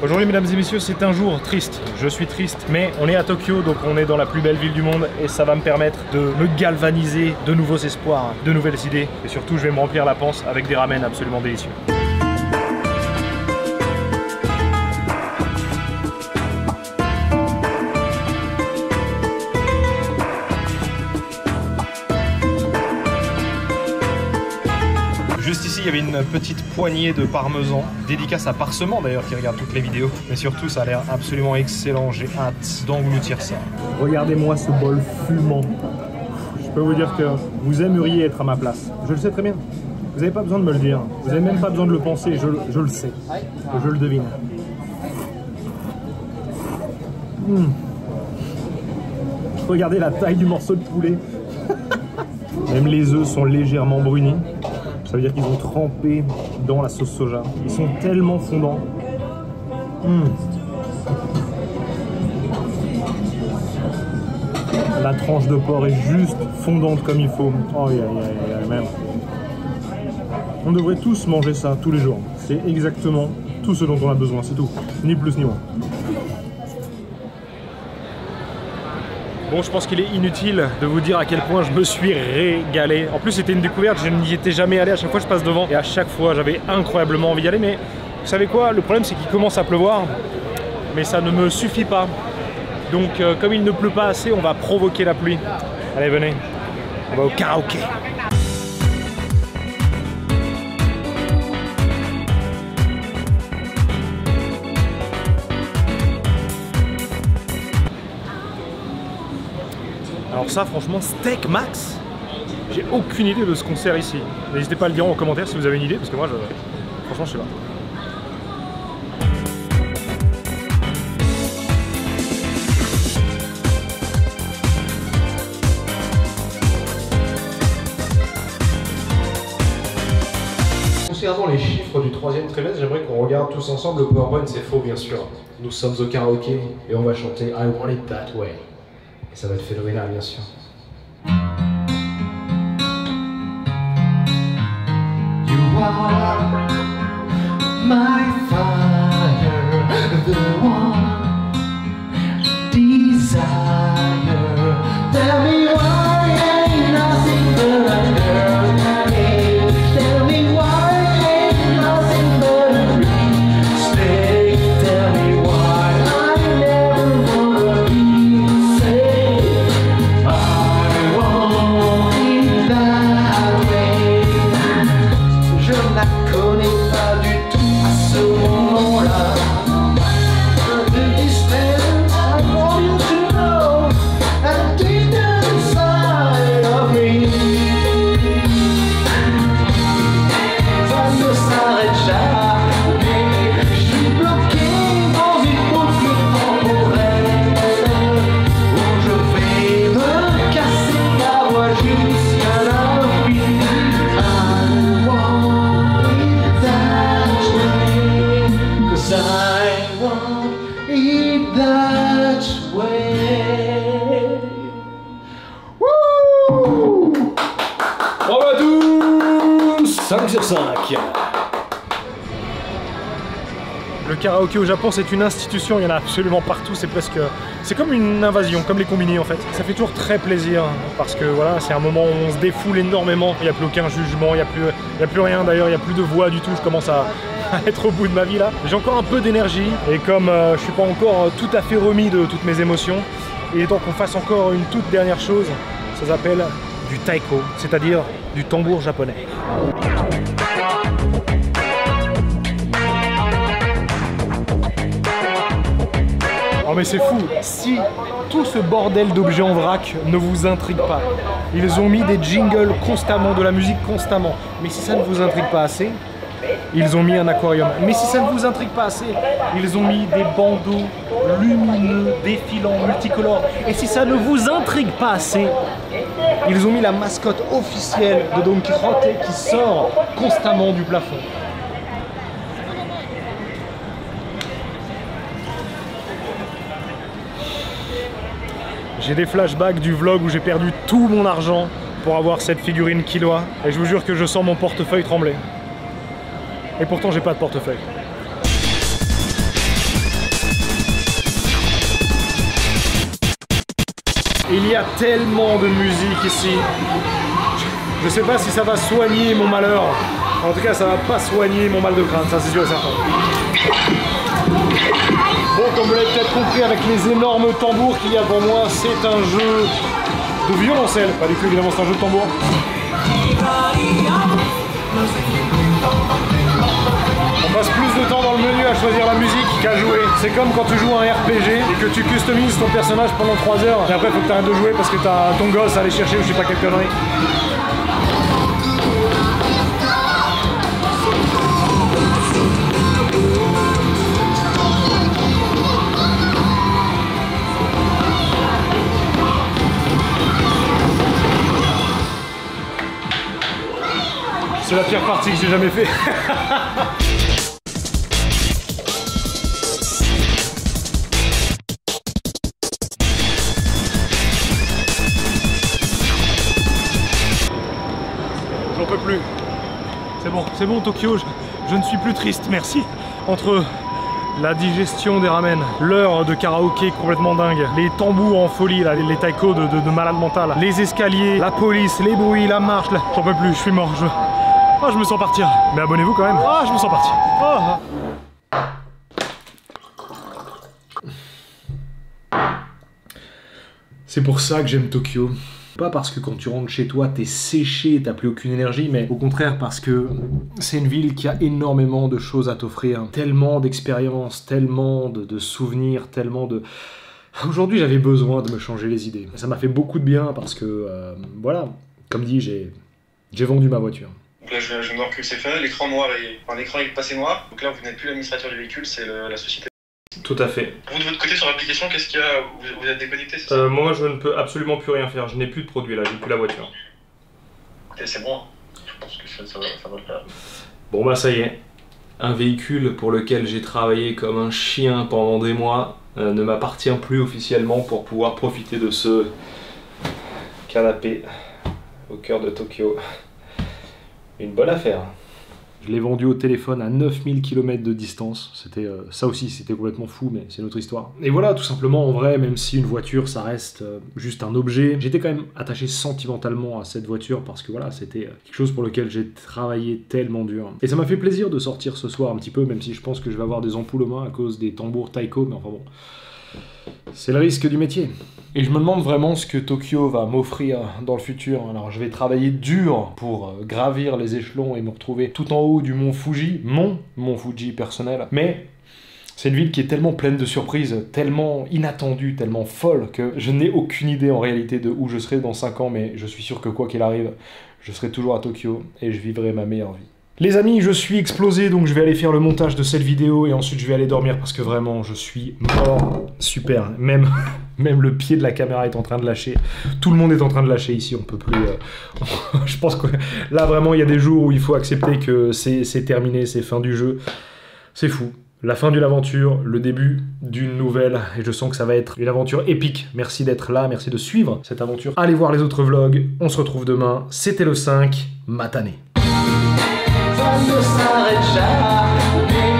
Aujourd'hui, mesdames et messieurs, c'est un jour triste. Je suis triste, mais on est à Tokyo, donc on est dans la plus belle ville du monde et ça va me permettre de me galvaniser de nouveaux espoirs, de nouvelles idées et surtout, je vais me remplir la panse avec des ramen absolument délicieux. Juste ici, il y avait une petite poignée de parmesan, dédicace à Parsemant d'ailleurs qui regarde toutes les vidéos. Mais surtout, ça a l'air absolument excellent, j'ai hâte d'engloutir ça. Regardez-moi ce bol fumant. Je peux vous dire que vous aimeriez être à ma place. Je le sais très bien. Vous n'avez pas besoin de me le dire. Vous n'avez même pas besoin de le penser, je le sais. Je le devine. Regardez la taille du morceau de poulet. Même les œufs sont légèrement brunis. Ça veut dire qu'ils ont trempé dans la sauce soja. Ils sont tellement fondants. La tranche de porc est juste fondante comme il faut. Oh, même. On devrait tous manger ça tous les jours. C'est exactement tout ce dont on a besoin, c'est tout. Ni plus ni moins. Bon, je pense qu'il est inutile de vous dire à quel point je me suis régalé. En plus, c'était une découverte, je n'y étais jamais allé. À chaque fois, je passe devant et à chaque fois, j'avais incroyablement envie d'y aller. Mais vous savez quoi? Le problème, c'est qu'il commence à pleuvoir, mais ça ne me suffit pas. Donc, comme il ne pleut pas assez, on va provoquer la pluie. Allez, venez, on va au karaoké. Alors ça, franchement, steak max, j'ai aucune idée de ce qu'on sert ici. N'hésitez pas à le dire en commentaire si vous avez une idée, parce que moi, franchement, je sais pas. Concernant les chiffres du 3e trimestre, j'aimerais qu'on regarde tous ensemble le PowerPoint, c'est faux bien sûr. Nous sommes au karaoké et on va chanter I Want It That Way. Et ça va être phénoménal, bien sûr. You are my fire, the one desire. Tell me why ain't nothing but a girl like you. Tell me why ain't nothing but a mistake. Tell me why I never wanna be safe. I want it that way. Je ne la connais pas du tout à ce moment-là. The distance, I want you to know that deep down inside of me, ça ne s'arrête jamais. Je suis bloqué dans une boucle temporelle où je vais me casser la voix jusqu'à l'infini. I want it that way, 'cause I want it that way. Wouh! Bravo à tous! 5 sur 5. Le karaoké au Japon, c'est une institution, il y en a absolument partout, c'est comme une invasion, comme les combinés en fait. Ça fait toujours très plaisir, parce que voilà, c'est un moment où on se défoule énormément, il n'y a plus aucun jugement, il n'y a plus rien d'ailleurs, il n'y a plus de voix du tout, je commence à être au bout de ma vie là. J'ai encore un peu d'énergie, et comme je suis pas encore tout à fait remis de toutes mes émotions, il est temps qu'on fasse encore une toute dernière chose, ça s'appelle du taiko, c'est-à-dire du tambour japonais. Oh mais c'est fou, si tout ce bordel d'objets en vrac ne vous intrigue pas, ils ont mis des jingles constamment, de la musique constamment, mais si ça ne vous intrigue pas assez, ils ont mis un aquarium. Mais si ça ne vous intrigue pas assez, ils ont mis des bandeaux lumineux, défilants, multicolores. Et si ça ne vous intrigue pas assez, ils ont mis la mascotte officielle de Don Quijote qui sort constamment du plafond. J'ai des flashbacks du vlog où j'ai perdu tout mon argent pour avoir cette figurine Killua. Et je vous jure que je sens mon portefeuille trembler. Et pourtant j'ai pas de portefeuille. Il y a tellement de musique ici. Je sais pas si ça va soigner mon malheur. En tout cas, ça va pas soigner mon mal de crâne, ça c'est sûr et certain. Bon, comme vous l'avez peut-être compris avec les énormes tambours qu'il y a pour moi, c'est un jeu de violoncelle. Pas du tout, évidemment, c'est un jeu de tambour. On passe plus de temps dans le menu à choisir la musique qu'à jouer. C'est comme quand tu joues à un RPG et que tu customises ton personnage pendant 3 heures. Et après, faut que tu arrêtes de jouer parce que t'as ton gosse à aller chercher ou je sais pas quelle connerie. C'est la pire partie que j'ai jamais fait. J'en peux plus. C'est bon Tokyo, je ne suis plus triste, merci. Entre la digestion des ramen, l'heure de karaoké complètement dingue, les tambours en folie, là, les taïkos de malade mental, les escaliers, la police, les bruits, la marche, là, j'en peux plus, je suis mort. Oh, je me sens partir. Mais abonnez-vous quand même. Ah, je me sens partir. Oh. C'est pour ça que j'aime Tokyo. Pas parce que quand tu rentres chez toi, t'es séché, t'as plus aucune énergie, mais au contraire parce que c'est une ville qui a énormément de choses à t'offrir. Tellement d'expériences, tellement de souvenirs, tellement de... Aujourd'hui, j'avais besoin de me changer les idées. Ça m'a fait beaucoup de bien parce que, voilà, comme dit, j'ai vendu ma voiture. Donc là, je viens de voir que c'est fait, l'écran noir enfin, l'écran est passé noir. Donc là, vous n'êtes plus l'administrateur du véhicule, c'est la société. Tout à fait. Vous, de votre côté, sur l'application, qu'est-ce qu'il y a? Vous êtes déconnecté, c'est ça? Moi, je ne peux absolument plus rien faire. Je n'ai plus de produit là, j'ai plus la voiture. C'est bon. Je pense que ça va le faire. Bon bah ça y est. Un véhicule pour lequel j'ai travaillé comme un chien pendant des mois ne m'appartient plus officiellement pour pouvoir profiter de ce canapé au cœur de Tokyo. Une bonne affaire. Je l'ai vendu au téléphone à 9000 km de distance. C'était ça aussi, c'était complètement fou, mais c'est notre histoire. Et voilà, tout simplement, en vrai, même si une voiture, ça reste juste un objet, j'étais quand même attaché sentimentalement à cette voiture parce que voilà, c'était quelque chose pour lequel j'ai travaillé tellement dur. Et ça m'a fait plaisir de sortir ce soir un petit peu, même si je pense que je vais avoir des ampoules aux mains à cause des tambours taïko, mais enfin bon. C'est le risque du métier. Et je me demande vraiment ce que Tokyo va m'offrir dans le futur. Alors je vais travailler dur pour gravir les échelons et me retrouver tout en haut du mont Fuji, mon mont Fuji personnel. Mais c'est une ville qui est tellement pleine de surprises, tellement inattendue, tellement folle, que je n'ai aucune idée en réalité de où je serai dans 5 ans, mais je suis sûr que quoi qu'il arrive, je serai toujours à Tokyo et je vivrai ma meilleure vie. Les amis, je suis explosé, donc je vais aller faire le montage de cette vidéo et ensuite je vais aller dormir parce que vraiment, je suis mort. Super, même le pied de la caméra est en train de lâcher. Tout le monde est en train de lâcher ici, on peut plus... je pense que là, vraiment, il y a des jours où il faut accepter que c'est terminé, c'est fin du jeu. C'est fou. La fin d'une aventure, le début d'une nouvelle, et je sens que ça va être une aventure épique. Merci d'être là, merci de suivre cette aventure. Allez voir les autres vlogs, on se retrouve demain. C'était le 5, Matane. Ça ne s'arrête jamais.